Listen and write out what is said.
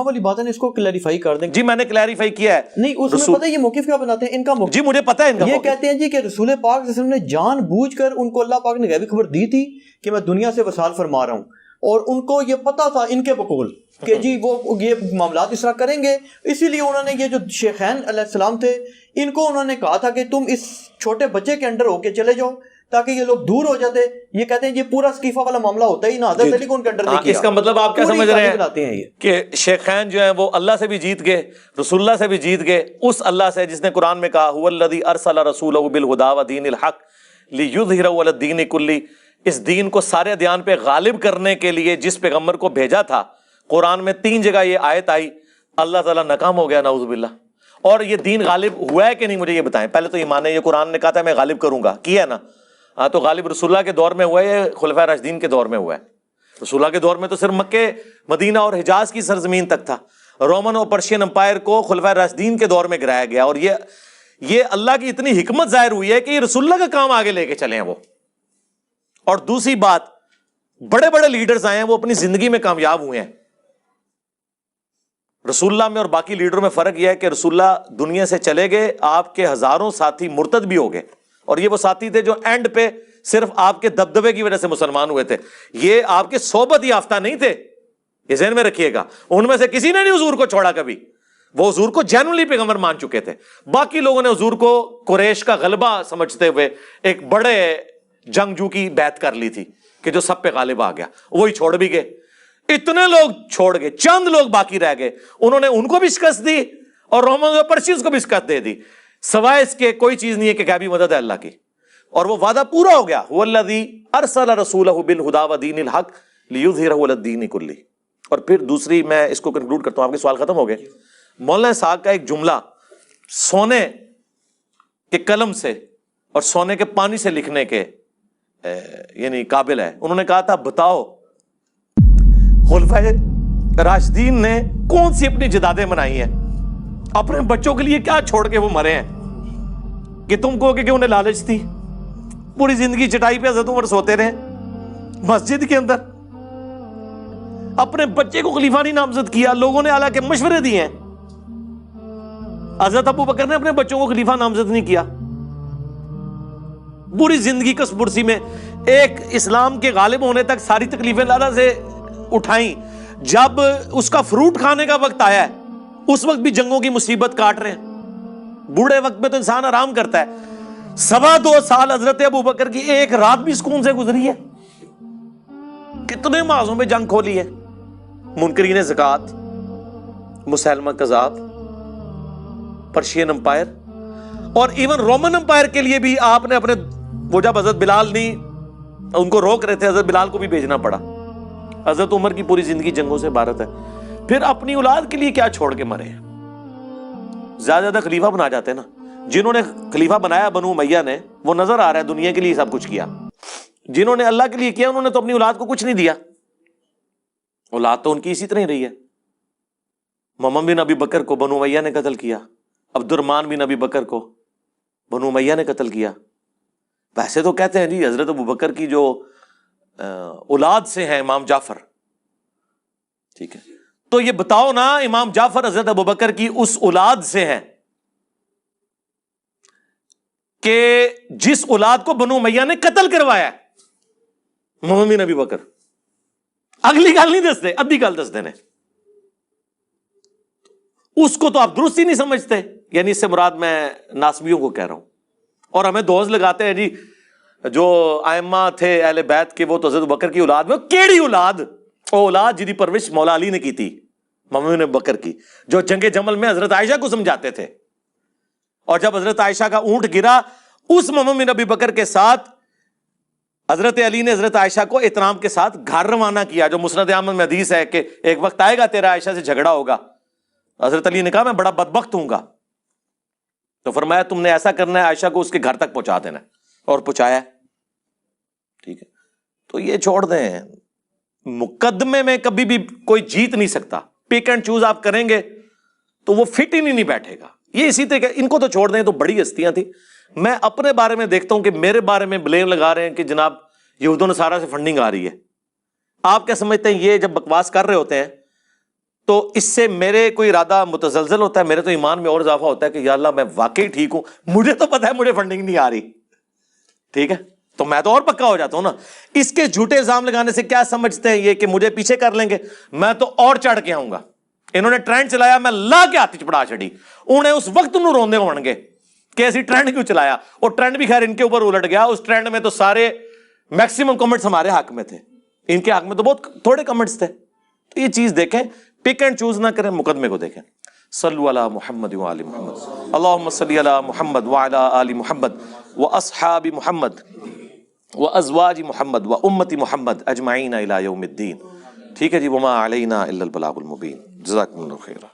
والی بات ہے اس کو کلیریفائی کر دیں. جی میں نے کلیریفائی کیا ہے. نہیں اس میں پتہ ہے یہ موقف کیا بناتے ہیں ان کا موقف. جی مجھے پتہ ہے ان کا یہ موقف. کہتے ہیں جی کہ رسول پاک صلی اللہ علیہ وسلم نے جان بوجھ کر ان کو اللہ پاک نے غیبی خبر دی تھی کہ میں دنیا سے وصال فرما رہا ہوں، اور ان کو یہ پتہ تھا ان کے بقول کہ جی وہ یہ معاملات اس طرح کریں گے، اسی لیے انہوں نے یہ جو شیخین علیہ السلام تھے ان کو انہوں نے کہا تھا کہ تم اس چھوٹے بچے کے انڈر ہو کے چلے جاؤ تاکہ یہ لوگ دور ہو جاتے. یہ کہتے ہیں یہ پورا اسقیفہ والا معاملہ ہوتا ہی نہ حضرت علی کو ان کے انڈر نہیں کیا. اس کا مطلب آپ کیا سمجھ رہے ہیں کہ شیخین جو ہیں وہ اللہ سے بھی جیت گئے، رسول اللہ سے بھی جیت گئے، اس اللہ سے جس نے قرآن میں کہا هو الذی ارسل رسولہ بالہدی ودین الحق لیظہرہ علی الدین کلہ، اس دین کو سارے ادیان پہ غالب کرنے کے لیے جس پیغمبر کو بھیجا تھا. قرآن میں 3 جگہ یہ آیت آئی، اللہ تعالیٰ ناکام ہو گیا نعوذ باللہ. اور یہ دین غالب ہوا ہے کہ نہیں مجھے یہ بتائیں. پہلے تو یہ مانے یہ قرآن نے کہا تھا میں غالب کروں گا، کیا ہے نا؟ ہاں تو غالب رسول اللہ کے دور میں ہوا ہے یا خلفائے راشدین کے دور میں ہوا ہے؟ رسول اللہ کے دور میں تو صرف مکے مدینہ اور حجاز کی سرزمین تک تھا. رومن اور پرشین امپائر کو خلفائے راشدین کے دور میں گرایا گیا، اور یہ اللہ کی اتنی حکمت ظاہر ہوئی ہے کہ یہ رسول اللہ کا کام آگے لے کے چلے ہیں وہ. اور دوسری بات، بڑے بڑے لیڈرز آئے ہیں وہ اپنی زندگی میں کامیاب ہوئے ہیں. رسول اللہ میں اور باقی لیڈروں میں فرق یہ ہے کہ رسول اللہ دنیا سے چلے گئے، آپ کے ہزاروں ساتھی مرتد بھی ہو گئے، اور یہ وہ ساتھی تھے جو اینڈ پہ صرف آپ کے دبدبے کی وجہ سے مسلمان ہوئے تھے. یہ آپ کے صحبت یافتہ نہیں تھے، یہ ذہن میں رکھیے گا. ان میں سے کسی نے نہیں حضور کو چھوڑا کبھی، وہ حضور کو جینولی پیغمبر مان چکے تھے. باقی لوگوں نے حضور کو قریش کا غلبہ سمجھتے ہوئے ایک بڑے جنگجو کی بیعت کر لی تھی کہ جو سب پہ غالب آ گیا، وہی چھوڑ بھی گئے. اتنے لوگ چھوڑ گئے، چند لوگ باقی رہ گئے، انہوں نے ان کو بھی شکست دی اور رومن اور پرشینز کو بھی شکست دے دی. سوائے اس کے کوئی چیز نہیں ہے کہ غیبی مدد ہے اللہ کی، اور وہ وعدہ پورا ہو گیا. هو الذی ارسل رسولہ بالہدی ودین الحق لیظہرہ علی الدین کلہ. اور پھر دوسری میں اس کو کنکلوڈ کرتا ہوں، آپ کے سوال ختم ہو گئے. مولانا اسحاق کا ایک جملہ سونے کے قلم سے اور سونے کے پانی سے لکھنے کے یعنی قابل ہے. انہوں نے کہا تھا بتاؤ خلفائے راشدین نے کون سی اپنی جدادیں منائی ہیں، اپنے بچوں کے لیے کیا چھوڑ کے وہ مرے ہیں کہ تم کہو کہ انہیں لالچ تھی. پوری زندگی چٹائی پہ حضرت عمر سوتے رہے مسجد کے اندر، اپنے بچے کو خلیفہ نہیں نامزد کیا. لوگوں نے حالانکہ مشورے دیے ہیں، حضرت ابو بکر نے اپنے بچوں کو خلیفہ نامزد نہیں کیا. پوری زندگی کس برسی میں ایک اسلام کے غالب ہونے تک ساری تکلیفیں اللہ سے اٹھائیں. جب اس کا فروٹ کھانے کا وقت آیا ہے اس وقت بھی جنگوں کی مصیبت کاٹ رہے ہیں. بوڑھے وقت میں تو انسان آرام کرتا ہے. 2.25 سال حضرت ابو بکر کی ایک رات بھی سکون سے گزری ہے. کتنے معاذوں میں جنگ کھولی ہے، منکرین زکات، مسیلمہ کذاب، پرشین امپائر، اور ایون رومن امپائر کے لیے بھی آپ نے اپنے، وہ جب حضرت بلال نہیں ان کو روک رہے تھے حضرت بلال کو بھی بھیجنا پڑا. حضرت عمر کی پوری زندگی جنگوں سے عبارت ہے. پھر اپنی اولاد کے لیے کیا چھوڑ کے مرے ہیں؟ زیادہ زیادہ خلیفہ بنا جاتے ہیں نا. جنہوں نے خلیفہ بنایا بنو امیہ نے، وہ نظر آ رہا ہے دنیا کے لیے سب کچھ کیا. جنہوں نے اللہ کے لیے کیا انہوں نے تو اپنی اولاد کو کچھ نہیں دیا. اولاد تو ان کی اسی طرح ہی رہی ہے. محمد بن ابی بکر کو بنو امیہ نے قتل کیا، عبد الرحمن بن ابی بکر کو بنو امیہ نے قتل کیا. ویسے تو کہتے ہیں جی حضرت ابو بکر کی جو اولاد سے ہیں امام جعفر، ٹھیک ہے، تو یہ بتاؤ نا امام جعفر حضرت ابو بکر کی اس اولاد سے ہیں کہ جس اولاد کو بنو امیہ نے قتل کروایا ہے محمد بن ابی بکر. اگلی گل نہیں دستے، ادھی گل دس دینے. اس کو تو آپ درست ہی نہیں سمجھتے. یعنی اس سے مراد میں ناسبیوں کو کہہ رہا ہوں. اور ہمیں دوز لگاتے ہیں جی جو ائمہ تھے اہل بیت کے وہ تو حضرت بکر کی اولاد میں. کیڑی اولاد؟ وہ اولاد جی پرورش مولا علی نے کی تھی، محمد بن بکر کی، جو جنگ جمل میں حضرت عائشہ کو سمجھاتے تھے. اور جب حضرت عائشہ کا اونٹ گرا، اس محمد بن ابی بکر کے ساتھ حضرت علی نے حضرت عائشہ کو احترام کے ساتھ گھر روانہ کیا. جو مسند احمد میں حدیث ہے کہ ایک وقت آئے گا تیرا عائشہ سے جھگڑا ہوگا. حضرت علی نے کہا میں بڑا بدبخت ہوں گا، تو فرمایا تم نے ایسا کرنا ہے عائشہ کو اس کے گھر تک پہنچا دینا ہے، اور پہنچایا. ٹھیک ہے، تو یہ چھوڑ دیں. مقدمے میں کبھی بھی کوئی جیت نہیں سکتا. پک اینڈ چوز آپ کریں گے تو وہ فٹ ہی نہیں بیٹھے گا. یہ اسی طرح ان کو تو چھوڑ دیں، تو بڑی ہستیاں تھیں. میں اپنے بارے میں دیکھتا ہوں کہ میرے بارے میں بلیم لگا رہے ہیں کہ جناب یہود و نصارہ سے فنڈنگ آ رہی ہے. آپ کیا سمجھتے ہیں یہ جب بکواس کر رہے ہوتے ہیں تو اس سے میرے کوئی ارادہ متزلزل ہوتا ہے, میرے تو ایمان میں اور اضافہ ہوتا ہے کہ یا اللہ میں واقعی ٹھیک ہوں, مجھے تو پتا ہے مجھے فنڈنگ نہیں آ رہی, ٹھیک ہے, تو میں تو اور پکا ہو جاتا ہوں نا. اس کے جھوٹے الزام لگانے سے کیا سمجھتے ہیں یہ کہ مجھے پیچھے کر لیں گے, میں تو اور چڑھ کے آؤں گا. انہوں نے ٹرینڈ چلایا, میں لا کے ہاتھ چپڑا چڑی, انہیں اس وقت انہوں روندے ہون گے کہ ایسی ٹرینڈ کیوں چلایا, اور ٹرینڈ بھی خیر ان کے اوپر الٹ گیا. اس ٹرینڈ میں تو سارے میکسیمم کمنٹس ہمارے حق میں تھے, ان کے حق میں تو بہت تھوڑے کمنٹس تھے. تو یہ چیز دیکھیں, پک اینڈ چوز نہ کریں, مقدمے کو دیکھیں. صلو علی محمد وآل محمد, اللہم صلی علی محمد وعلی آل محمد واصحاب محمد وازواج محمد وامت محمد اجمعین الی یوم الدین. ٹھیک ہے جی, وما علینا الا البلاغ المبین. جزاکم اللہ خیرا.